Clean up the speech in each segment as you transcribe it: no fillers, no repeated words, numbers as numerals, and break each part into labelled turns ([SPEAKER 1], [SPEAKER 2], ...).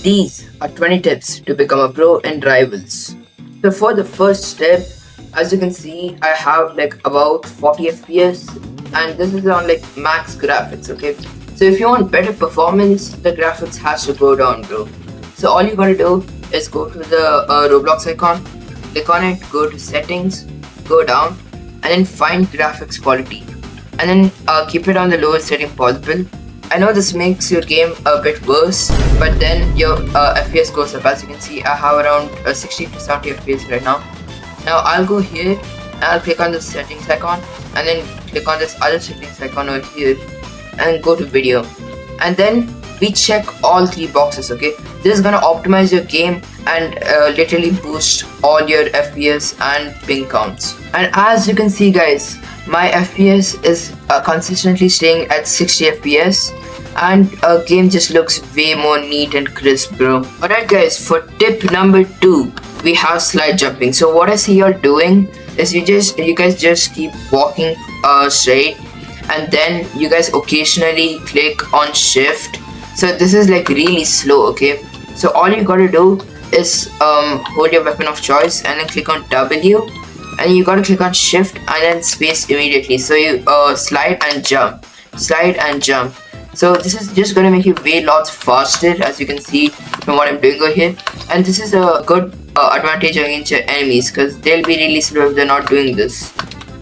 [SPEAKER 1] These are 20 tips to become a pro in Rivals. So for the first step, as you can see, I have like about 40 FPS and this is on like max graphics, okay? So if you want better performance, the graphics has to go down, bro. So all you gotta do is go to the Roblox icon, click on it, go to settings, go down and then find graphics quality and then keep it on the lowest setting possible. I know this makes your game a bit worse, but then your FPS goes up. As you can see, I have around 60 to 70 FPS right now. Now I'll go here and I'll click on the settings icon and then click on this other settings icon over here and go to video. And then we check all three boxes, okay? This is gonna optimize your game and literally boost all your FPS and ping counts. And as you can see, guys, my FPS is consistently staying at 60 FPS and game just looks way more neat and crisp, bro. Alright guys, for tip number 2, we have slide jumping. So what I see you're doing is you guys just keep walking straight and then you guys occasionally click on shift. So this is like really slow, okay? So all you gotta do is hold your weapon of choice and then click on W and you gotta click on shift and then space immediately. So you slide and jump. So this is just gonna make you way lots faster, as you can see from what I'm doing over here. And this is a good advantage against your enemies because they'll be really slow if they're not doing this.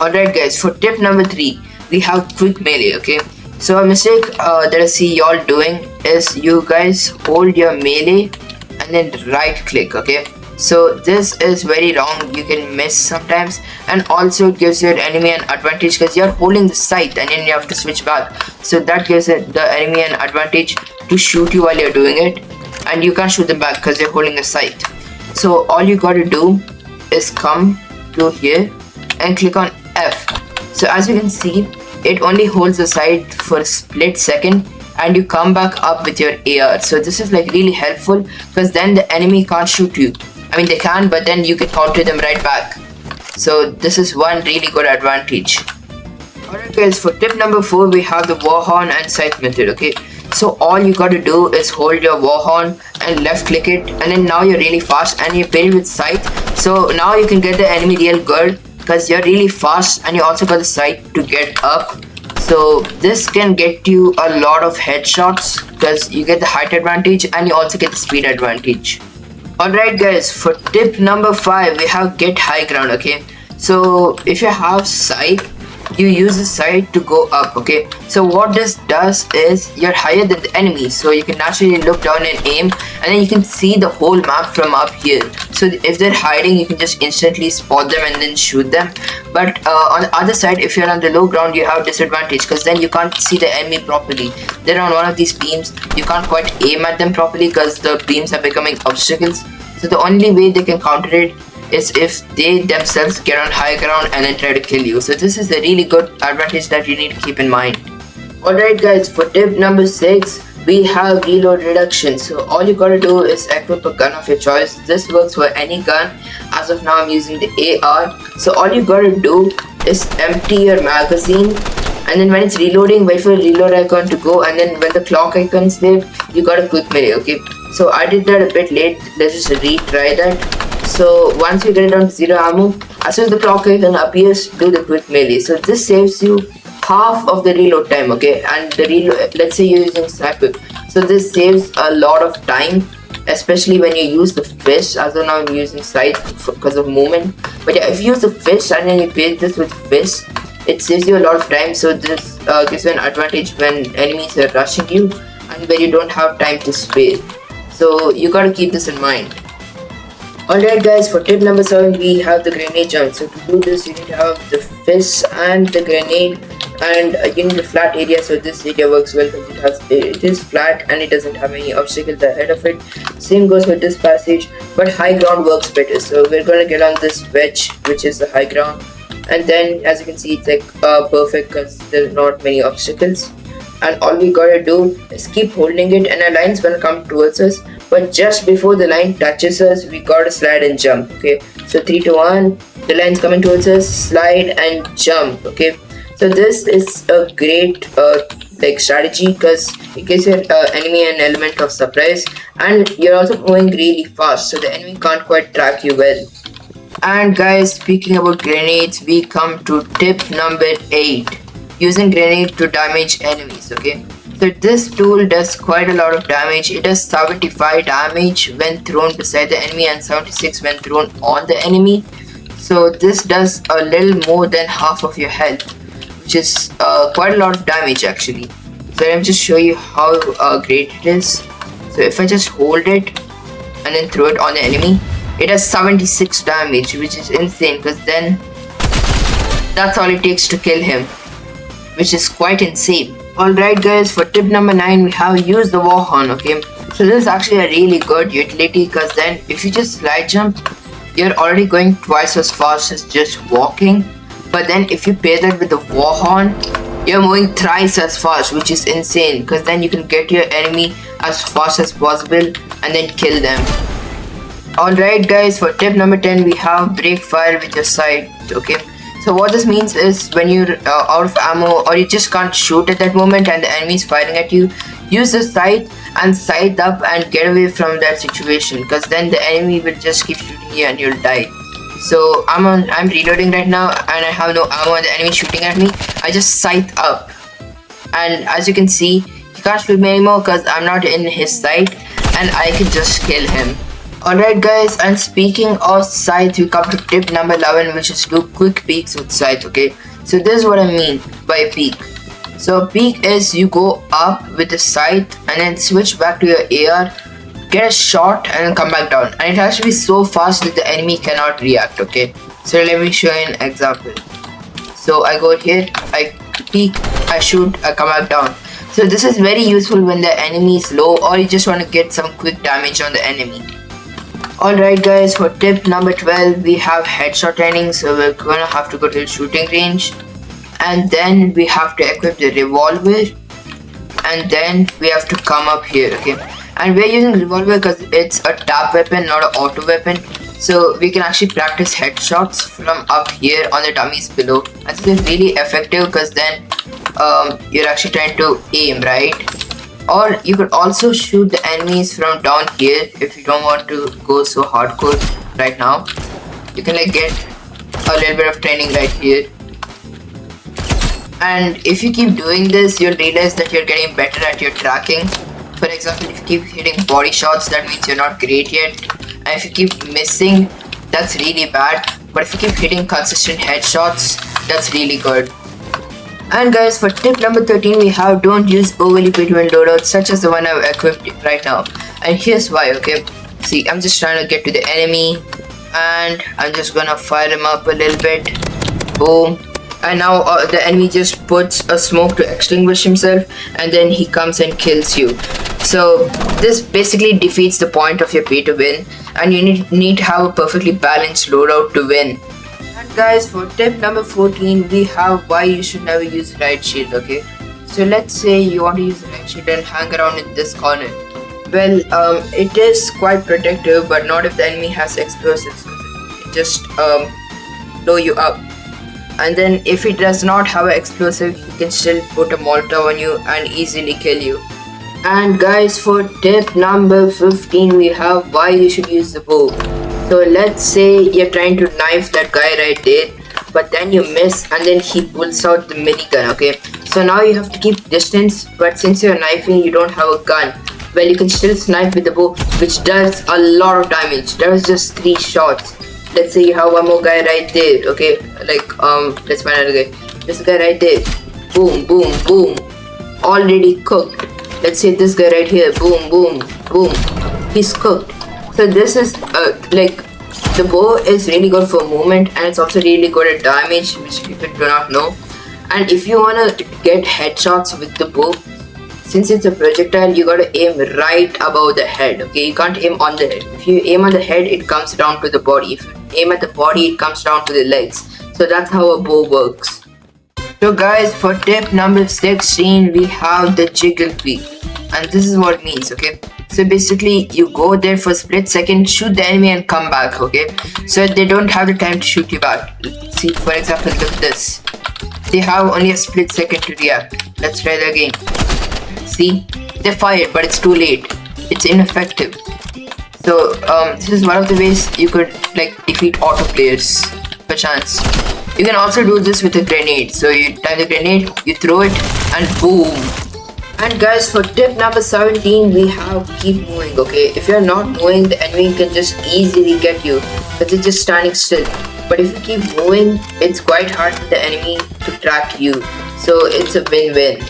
[SPEAKER 1] Alright guys, for tip number 3, we have quick melee, okay? So a mistake that I see y'all doing is you guys hold your melee and then right click, okay? So this is very wrong, you can miss sometimes, and also it gives your enemy an advantage because you're holding the sight and then you have to switch back. So that gives the enemy an advantage to shoot you while you're doing it, and you can't shoot them back because you're holding the sight. So all you gotta do is come to here and click on F. So as you can see, it only holds the sight for a split second and you come back up with your AR. So this is like really helpful because then the enemy can't shoot you. I mean they can, but then you can counter them right back. So this is one really good advantage. Alright guys, for tip number 4, we have the war horn and sight method, okay? So all you gotta do is hold your war horn and left click it, and then now you're really fast and you're paired with sight. So now you can get the enemy real good because you're really fast and you also got the sight to get up. So this can get you a lot of headshots because you get the height advantage and you also get the speed advantage. Alright guys, for tip number 5, we have get high ground, okay? So if you have sight, you use the sight to go up, okay? So what this does is you're higher than the enemy, so you can naturally look down and aim, and then you can see the whole map from up here. So if they're hiding, you can just instantly spot them and then shoot them. But on the other side, if you're on the low ground, you have disadvantage because then you can't see the enemy properly. They're on one of these beams, you can't quite aim at them properly because the beams are becoming obstacles. So the only way they can counter it is if they themselves get on high ground and then try to kill you. So this is a really good advantage that you need to keep in mind. Alright guys, for tip number 6, we have reload reduction. So all you gotta do is equip a gun of your choice. This works for any gun. As of now I'm using the AR. So all you gotta do is empty your magazine, and then when it's reloading, wait for the reload icon to go, and then when the clock icon's there, you got a quick melee, okay? So I did that a bit late, let's just retry that. So once you get it down to 0 ammo, as soon as the clock icon appears, do the quick melee. So this saves you half of the reload time, okay? And the reload, let's say you're using sniper, so this saves a lot of time, especially when you use the fist. As of now I'm using sight because of movement, but yeah, if you use the fist and then you pair this with fist, it saves you a lot of time. So this gives you an advantage when enemies are rushing you and when you don't have time to spare. So you gotta keep this in mind. Alright guys, for tip number 7, we have the grenade jump. So to do this, you need to have the fist and the grenade, and you need a flat area. So this area works well because it is flat and it doesn't have any obstacles ahead of it. Same goes with this passage, but high ground works better. So we're gonna get on this wedge, which is the high ground, and then as you can see, it's like perfect because there's not many obstacles. And all we gotta do is keep holding it, and a line's gonna come towards us, but just before the line touches us, we gotta slide and jump, okay? So 3 to 1, the line's coming towards us, slide and jump, okay? So this is a great like strategy, because it gives your enemy an element of surprise, and you're also moving really fast, so the enemy can't quite track you well. And guys, speaking about grenades, we come to tip number 8. Using grenade to damage enemies, okay? So this tool does quite a lot of damage. It does 75 damage when thrown beside the enemy and 76 when thrown on the enemy. So this does a little more than half of your health, which is quite a lot of damage actually. So let me just show you how great it is. So if I just hold it and then throw it on the enemy, it has 76 damage, which is insane, because then that's all it takes to kill him, which is quite insane. Alright guys, for tip number 9 we have use the war horn, okay? So this is actually a really good utility, because then if you just slide jump, you're already going twice as fast as just walking. But then if you pair that with the war horn, you're moving thrice as fast, which is insane, because then you can get your enemy as fast as possible and then kill them. Alright guys, for tip number 10 we have break fire with your sight, okay? So what this means is when you're out of ammo or you just can't shoot at that moment and the enemy is fighting at you, use the sight and sight up and get away from that situation, because then the enemy will just keep shooting you and you'll die. So I'm reloading right now and I have no ammo and the enemy is shooting at me. I just sight up, and as you can see, he can't shoot me anymore because I'm not in his sight, and I can just kill him. Alright guys, and speaking of sight, we come to tip number 11, which is do quick peeks with sight, okay? So this is what I mean by a peek. So a peek is you go up with the sight and then switch back to your AR, get a shot and then come back down. And it has to be so fast that the enemy cannot react, okay? So let me show you an example. So I go here, I peek, I shoot, I come back down. So this is very useful when the enemy is low or you just want to get some quick damage on the enemy. Alright guys, for tip number 12 we have headshot training, so we're gonna have to go to the shooting range, and then we have to equip the revolver, and then we have to come up here, okay? And we're using revolver because it's a tap weapon, not an auto weapon, so we can actually practice headshots from up here on the dummies below, and this is really effective because then you're actually trying to aim, right? Or you could also shoot the enemies from down here if you don't want to go so hardcore right now. You can like get a little bit of training right here. And if you keep doing this, you'll realize that you're getting better at your tracking. For example, if you keep hitting body shots, that means you're not great yet. And if you keep missing, that's really bad. But if you keep hitting consistent headshots, that's really good. And guys, for tip number 13 we have don't use overly paid-to-win loadouts such as the one I've equipped right now. And here's why, okay? See, I'm just trying to get to the enemy and I'm just gonna fire him up a little bit. Boom. And now the enemy just puts a smoke to extinguish himself and then he comes and kills you. So this basically defeats the point of your pay-to-win, and you need to have a perfectly balanced loadout to win. And guys, for tip number 14 we have why you should never use right shield, okay? So let's say you want to use right shield and hang around in this corner. Well, it is quite protective, but not if the enemy has explosives. It just blow you up. And then if it does not have an explosive, he can still put a Molotov on you and easily kill you. And guys, for tip number 15 we have why you should use the bow. So let's say you're trying to knife that guy right there, but then you miss and then he pulls out the minigun, okay? So now you have to keep distance, but since you're knifing you don't have a gun. Well, you can still snipe with the bow, which does a lot of damage. That was just 3 shots. Let's say you have one more guy right there, okay? Like, let's find another guy. This guy right there. Boom, boom, boom. Already cooked. Let's say this guy right here. Boom, boom, boom. He's cooked. So this is like the bow is really good for movement, and it's also really good at damage, which people do not know. And if you wanna get headshots with the bow, since it's a projectile, you gotta aim right above the head, okay? You can't aim on the head. If you aim on the head, it comes down to the body. If you aim at the body, it comes down to the legs. So that's how a bow works. So guys, for tip number 16 we have the jiggle peek, and this is what it means, okay? So basically, you go there for a split second, shoot the enemy, and come back. Okay, so they don't have the time to shoot you back. See, for example, look at this. They have only a split second to react. Let's try that again. See, they fired, but it's too late. It's ineffective. So this is one of the ways you could like defeat auto players, perchance. You can also do this with a grenade. So you time the grenade, you throw it, and boom. And guys, for tip number 17, we have keep moving. Okay, if you're not moving, the enemy can just easily get you because it's just standing still. But if you keep moving, it's quite hard for the enemy to track you. So it's a win-win.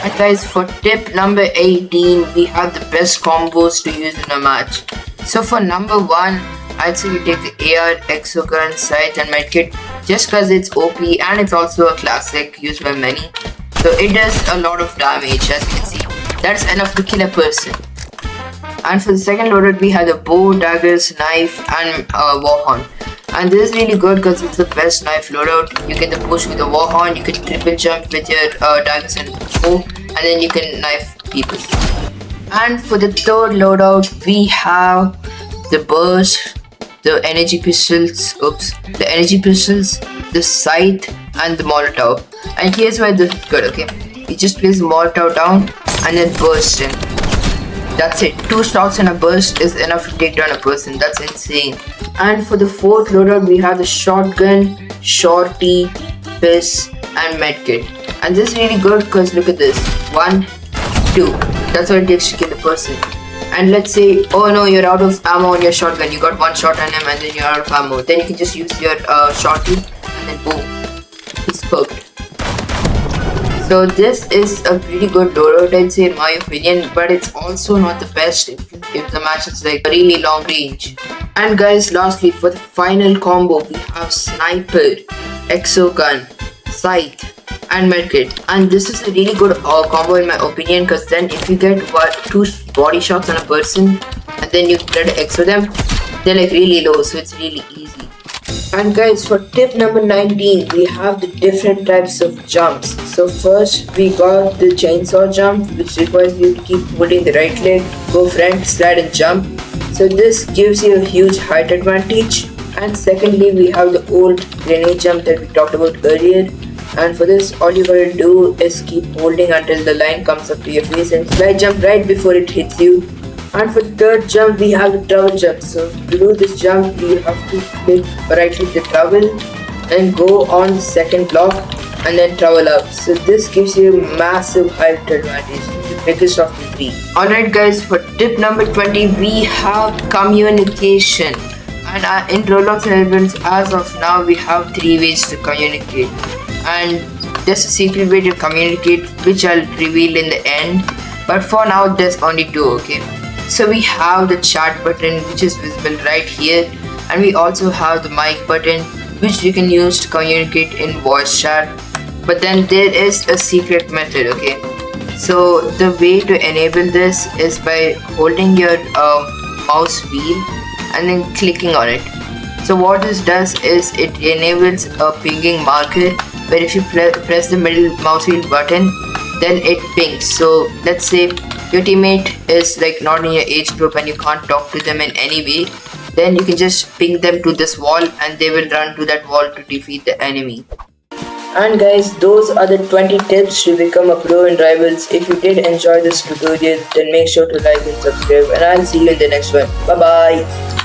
[SPEAKER 1] And guys, for tip number 18, we have the best combos to use in a match. So for number 1, I'd say you take the AR, Exogun, Scythe and Medkit just cause it's OP and it's also a classic used by many. So it does a lot of damage, as you can see. That's enough to kill a person. And for the second loadout, we have the bow, daggers, knife and warhorn. And this is really good because it's the best knife loadout. You get the push with the warhorn, you can triple jump with your daggers and bow, and then you can knife people. And for the third loadout, we have the burst, the energy pistols, the scythe, and the molotov. And here's why this is good, okay? You just place the molotov down and then burst him. That's it. 2 shots and a burst is enough to take down a person. That's insane. And for the fourth loadout, we have the shotgun, shorty, fist, and medkit. And this is really good because look at this. 1, 2. That's what it takes to kill the person. And let's say, oh no, you're out of ammo on your shotgun. You got 1 shot on him and then you're out of ammo. Then you can just use your shorty and then boom. He's cooked. So this is a pretty good loadout, I'd say, in my opinion, but it's also not the best if the match is like really long range. And guys, lastly, for the final combo, we have sniper, exogun, scythe, and medkit. And this is a really good combo in my opinion, because then if you get 2 body shots on a person and then you try to exo them, they're like really low, so it's really easy. And guys, for tip number 19, we have the different types of jumps. So first we got the chainsaw jump, which requires you to keep holding the right leg, go front, slide and jump. So this gives you a huge height advantage. And secondly, we have the old grenade jump that we talked about earlier. And for this, all you gotta do is keep holding until the line comes up to your face and slide jump right before it hits you. And for the third jump, we have the travel jump. So to do this jump, you have to right click the travel and go on the second block and then travel up. So this gives you a massive height advantage, the biggest of the 3. Alright guys, for tip number 20, we have communication. And in Roblox levels, as of now, we have 3 ways to communicate. And there's a secret way to communicate, which I'll reveal in the end. But for now, there's only 2, okay? So we have the chat button, which is visible right here, and we also have the mic button, which you can use to communicate in voice chat. But then there is a secret method, okay? So the way to enable this is by holding your mouse wheel and then clicking on it. So what this does is it enables a pinging marker, where if you press the middle mouse wheel button, then it pings. So let's say your teammate is like not in your age group and you can't talk to them in any way, then you can just ping them to this wall and they will run to that wall to defeat the enemy. And guys, those are the 20 tips to become a pro in Rivals. If you did enjoy this tutorial, then make sure to like and subscribe, and I'll see you in the next one. Bye bye.